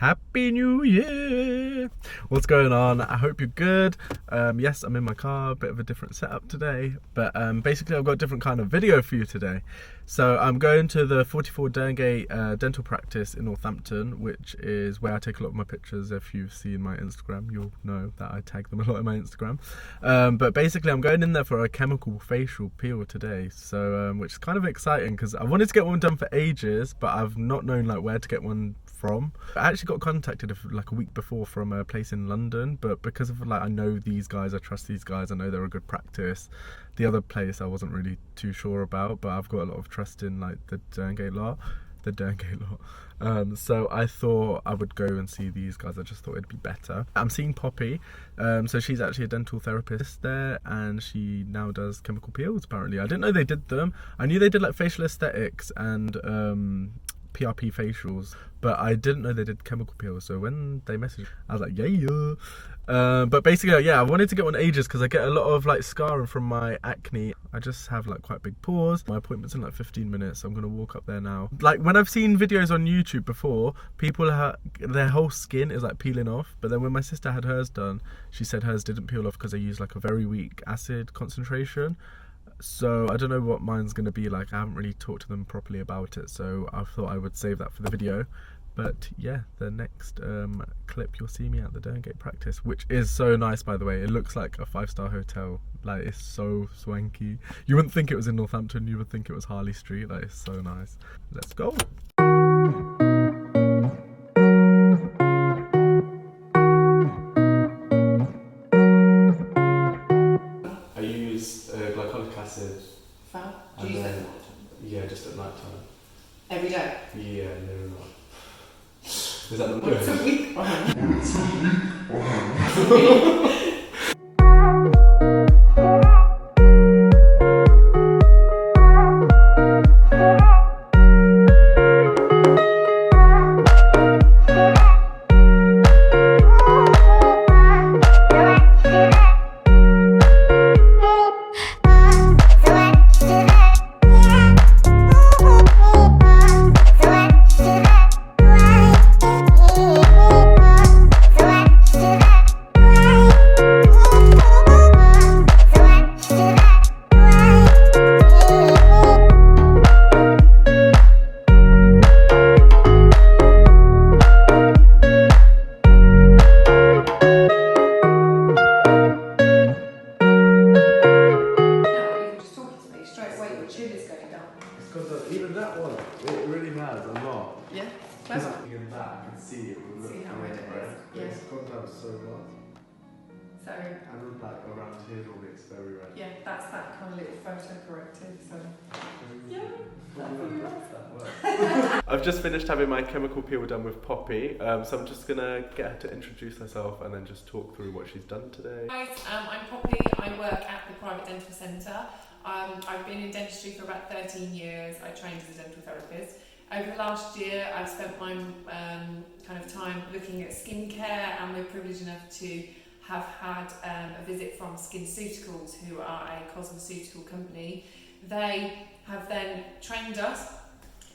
Happy New Year! What's going on? I hope you're good. Yes, I'm in my car, a bit of a different setup today, but basically I've got a different kind of video for you today. So I'm going to the 44 Derngate dental practice in Northampton, which is where I take a lot of my pictures. If you've seen my Instagram, you'll know that I tag them a lot in my Instagram. But basically I'm going in there for a chemical facial peel today, so which is kind of exciting because I wanted to get one done for ages, but I've not known like where to get one from. I actually got contacted like a week before from a place in London, but because of like I know these guys, I trust these guys, I know they're a good practice. The other place I wasn't really too sure about, but I've got a lot of trust in like the Derngate lot. So I thought I would go and see these guys. I just thought it'd be better. I'm seeing Poppy, so she's actually a dental therapist there, and she now does chemical peels apparently. I didn't know they did them. I knew they did like facial aesthetics and PRP facials, but I didn't know they did chemical peels. So when they messaged, I was like, yeah. But basically, yeah, I wanted to get one ages because I get a lot of like scarring from my acne. I just have like quite big pores. My appointment's in like 15 minutes, so I'm gonna walk up there now. Like when I've seen videos on YouTube before, people their whole skin is like peeling off, but then when my sister had hers done, she said hers didn't peel off because they use like a very weak acid concentration. So I don't know what mine's going to be like. I haven't really talked to them properly about it, so I thought I would save that for the video. But yeah, the next clip you'll see me at the Derngate practice, which is so nice, by the way. It looks like a 5-star hotel. Like, it's so swanky. You wouldn't think it was in Northampton, you would think it was Harley Street. Like, it's so nice. Let's go. I use glycolic acid. Fab. Do you use that at night? Yeah, just at night time. Every day? Yeah, no, not. Is that the word? Once a week? Even that one, it really has a lot. Yeah, clever. In that, I can see it will look how red it is. Yeah. It's gone down so much. So, And like around here, all it's very red. yeah, that's that kind of little photo corrective. So, yeah, I've just finished having my chemical peel done with Poppy, so I'm just gonna get her to introduce herself and then just talk through what she's done today. Guys, I'm Poppy. I work at the private dental centre. I've been in dentistry for about 13 years. I trained as a dental therapist. Over the last year, I've spent my kind of time looking at skincare, and we're privileged enough to have had a visit from SkinCeuticals, who are a cosmeceutical company. They have then trained us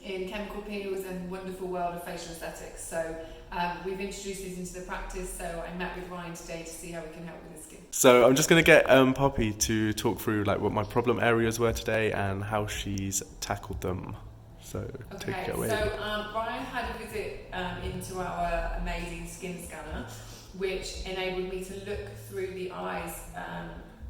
in chemical peels and wonderful world of facial aesthetics. So we've introduced these into the practice, so I met with Ryan today to see how we can help with his skin. So I'm just going to get Poppy to talk through like what my problem areas were today and how she's tackled them. So take it away. So Ryan had a visit into our amazing skin scanner, which enabled me to look through the eyes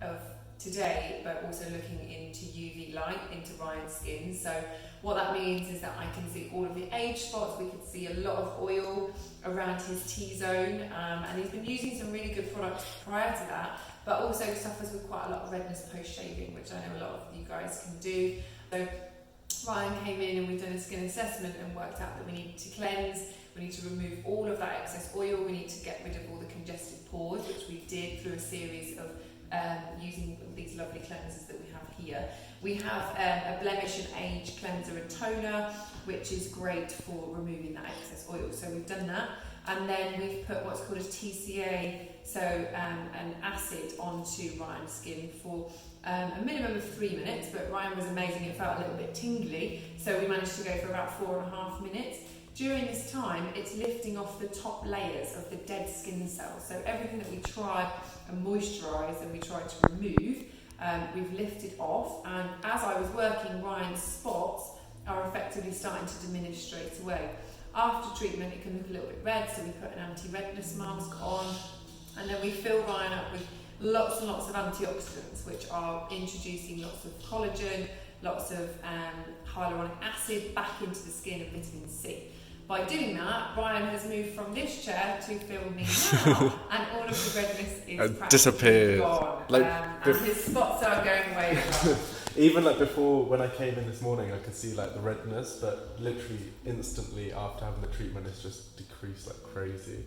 of today, but also looking into UV light into Ryan's skin. So what that means is that I can see all of the age spots. We can see a lot of oil around his T-zone, and he's been using some really good products prior to that, but also suffers with quite a lot of redness post-shaving, which I know a lot of you guys can do. So Ryan came in and we've done a skin assessment and worked out that we need to cleanse, we need to remove all of that excess oil, we need to get rid of all the congested pores, which we did through a series of using these lovely cleansers that we have here. We have a blemish and age cleanser and toner, which is great for removing that excess oil. So we've done that. And then we've put what's called a TCA, so an acid onto Ryan's skin for a minimum of 3 minutes, but Ryan was amazing, it felt a little bit tingly, so we managed to go for about 4.5 minutes. During this time, it's lifting off the top layers of the dead skin cells. So everything that we tried and moisturised and we tried to remove, we've lifted off. And as I was working, Ryan's spots are effectively starting to diminish straight away. After treatment, it can look a little bit red, so we put an anti-redness mask on, and then we fill Ryan up with lots and lots of antioxidants, which are introducing lots of collagen, lots of hyaluronic acid back into the skin, and vitamin C. By doing that, Ryan has moved from this chair to film me now, and all of the redness is practically disappeared. gone. Like, and his spots are going away as well. Even like before, when I came in this morning, I could see like the redness, but literally instantly after having the treatment, it's just decreased like crazy.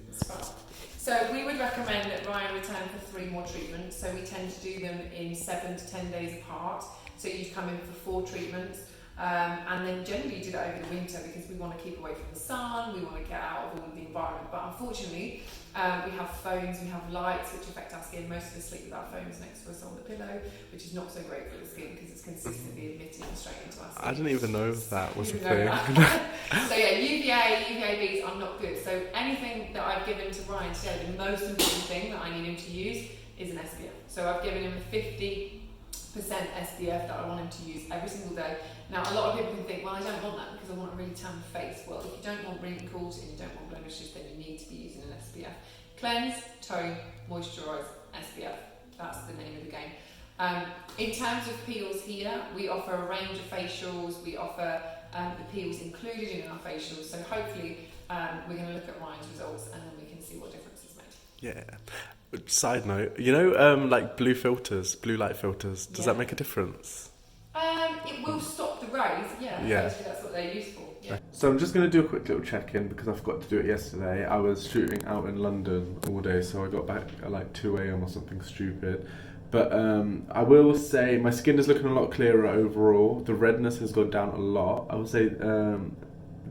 So we would recommend that Ryan return for 3 more treatments. So we tend to do them in 7 to 10 days apart. So you'd come in for 4 treatments. And then generally do that over the winter because we want to keep away from the sun, we want to get out of all of the environment. But unfortunately, we have phones, we have lights which affect our skin. Most of us sleep with our phones next to us on the pillow, which is not so great for the skin because it's consistently emitting straight into our skin. I didn't even know that was a thing. So yeah, UVABs are not good. So anything that I've given to Ryan today, the most important thing that I need him to use is an SPF. So I've given him a 50% SPF that I want him to use every single day. Now, a lot of people can think, well, I don't want that because I want a really tan face. Well, if you don't want wrinkles and you don't want blemishes, then you need to be using an SPF. Cleanse, tone, moisturise, SPF. That's the name of the game. In terms of peels here, we offer a range of facials. We offer the peels included in our facials. So hopefully we're going to look at Ryan's results and then we can see what difference it's made. Yeah. Side note, you know, like blue light filters, does that make a difference? It will stop the rays, yeah. Basically that's what they're used for. Yeah. So I'm just going to do a quick little check-in because I forgot to do it yesterday. I was shooting out in London all day, so I got back at like 2 a.m. or something stupid. But I will say my skin is looking a lot clearer overall. The redness has gone down a lot. I would say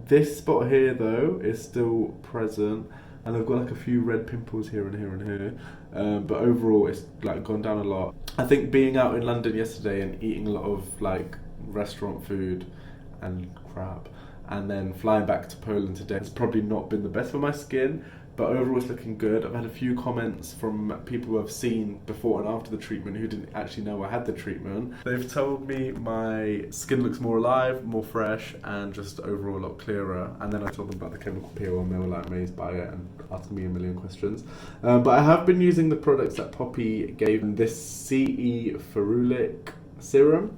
this spot here though is still present. And I've got like a few red pimples here and here and here, but overall it's like gone down a lot. I think being out in London yesterday and eating a lot of like restaurant food and crap, and then flying back to Poland today has probably not been the best for my skin, but overall it's looking good. I've had a few comments from people who have seen before and after the treatment who didn't actually know I had the treatment. They've told me my skin looks more alive, more fresh, and just overall a lot clearer. And then I told them about the chemical peel and they were like amazed by it and asking me a million questions. But I have been using the products that Poppy gave me, this CE Ferulic serum,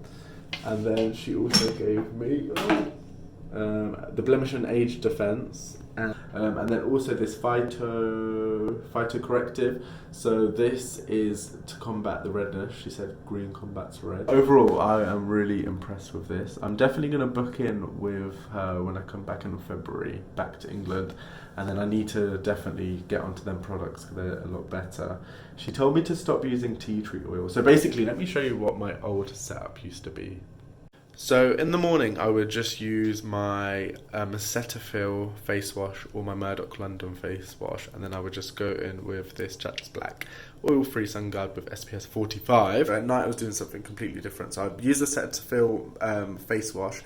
and then she also gave me the Blemish and Age Defense. And then also this phytocorrective. So this is to combat the redness. She said green combats red. Overall, I am really impressed with this. I'm definitely going to book in with her when I come back in February, back to England. And then I need to definitely get onto them products because they're a lot better. She told me to stop using tea tree oil. So basically, let me show you what my old setup used to be. So in the morning I would just use my Cetaphil face wash or my Murdoch London face wash, and then I would just go in with this Jack's Black oil-free sun guard with SPF 45. At night I was doing something completely different. So I'd use the Cetaphil face wash.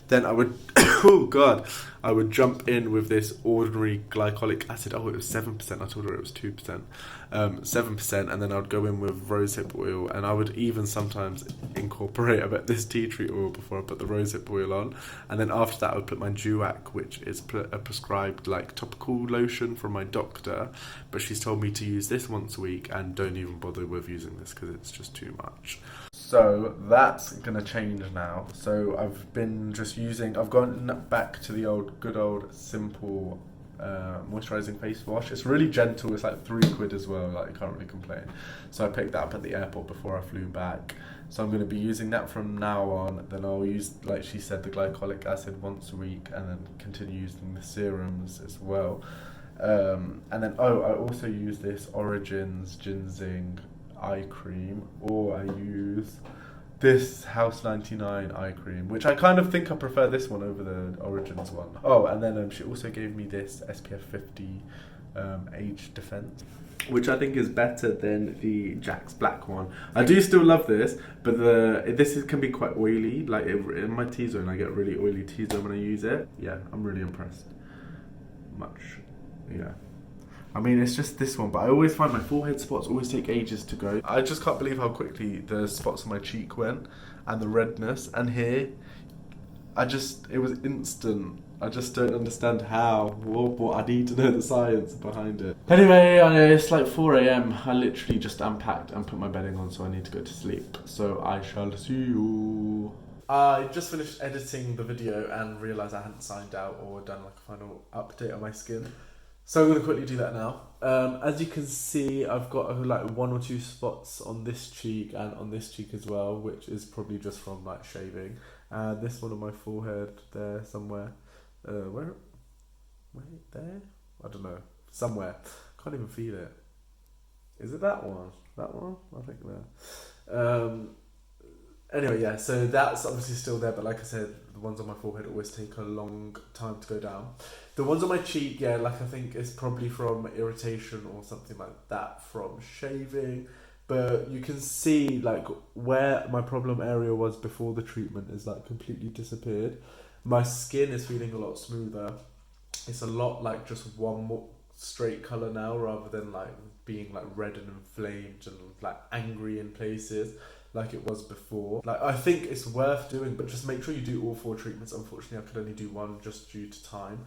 Then I would, I would jump in with this ordinary glycolic acid. Oh, it was 7%. I told her it was 2%. 7%, and then I would go in with rosehip oil, and I would even sometimes incorporate a bit this tea tree oil before I put the rosehip oil on. And then after that, I would put my Duac, which is a prescribed like topical lotion from my doctor. But she's told me to use this once a week, and don't even bother with using this because it's just too much. So that's going to change now. So I've been just using, I've gone back to the good old simple moisturising face wash. It's really gentle, it's like £3 as well, like you can't really complain. So I picked that up at the airport before I flew back. So I'm going to be using that from now on. Then I'll use, like she said, the glycolic acid once a week, and then continue using the serums as well. And then, I also use this Origins Ginseng eye cream, or I use this House 99 eye cream, which I kind of think I prefer this one over the Origins one. Oh, and then she also gave me this SPF 50 Age Defense, which I think is better than the Jack's Black one. I do still love this, but can be quite oily. Like in my T-zone, I get really oily T-zone when I use it. Yeah, I'm really impressed. much. Yeah. I mean, it's just this one, but I always find my forehead spots always take ages to go. I just can't believe how quickly the spots on my cheek went, and the redness, and here, it was instant. I just don't understand how, what I need to know the science behind it. Anyway, it's like 4 a.m. I literally just unpacked and put my bedding on, so I need to go to sleep. So I shall see you. I just finished editing the video and realised I hadn't signed out or done like a final update on my skin. So I'm going to quickly do that now. As you can see, I've got like 1 or 2 spots on this cheek and on this cheek as well, which is probably just from like shaving. And this one on my forehead there somewhere. Where? Wait, there? I don't know. Somewhere. Can't even feel it. Is it that one? That one? I think there. Anyway, yeah, so that's obviously still there, but like I said, the ones on my forehead always take a long time to go down. The ones on my cheek, yeah, like I think it's probably from irritation or something like that from shaving. But you can see like where my problem area was before the treatment is like completely disappeared. My skin is feeling a lot smoother. It's a lot like just one more straight colour now rather than like being like red and inflamed and like angry in places like it was before. Like I think it's worth doing, but just make sure you do all 4 treatments. Unfortunately, I could only do 1 just due to time.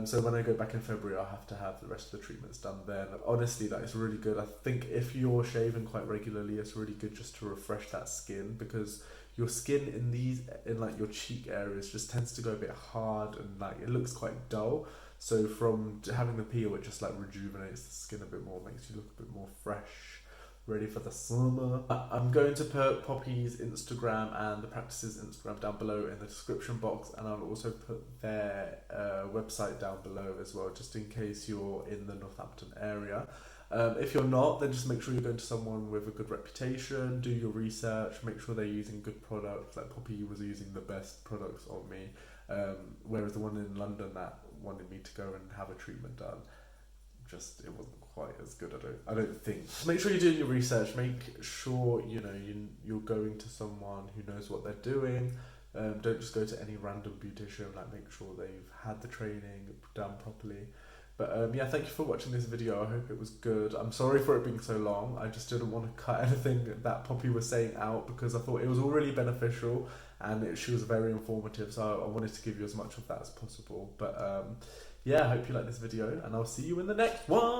So when I go back in February, I'll have to have the rest of the treatments done then. Honestly, that is really good. I think if you're shaving quite regularly, it's really good just to refresh that skin, because your skin in like your cheek areas just tends to go a bit hard and like it looks quite dull. So from having the peel, it just like rejuvenates the skin a bit more, makes you look a bit more fresh, ready for the summer. I'm going to put Poppy's Instagram and the Practices Instagram down below in the description box, and I'll also put their website down below as well, just in case you're in the Northampton area. If you're not, then just make sure you're going to someone with a good reputation, do your research, make sure they're using good products. Like Poppy was using the best products on me, whereas the one in London that wanted me to go and have a treatment done, it wasn't quite as good. I don't think. Make sure you're doing your research. Make sure you're going to someone who knows what they're doing. Don't just go to any random beautician. Like make sure they've had the training done properly. But yeah, thank you for watching this video. I hope it was good. I'm sorry for it being so long. I just didn't want to cut anything that Poppy was saying out, because I thought it was all really beneficial and she was very informative. So I wanted to give you as much of that as possible. But yeah, I hope you like this video, and I'll see you in the next one.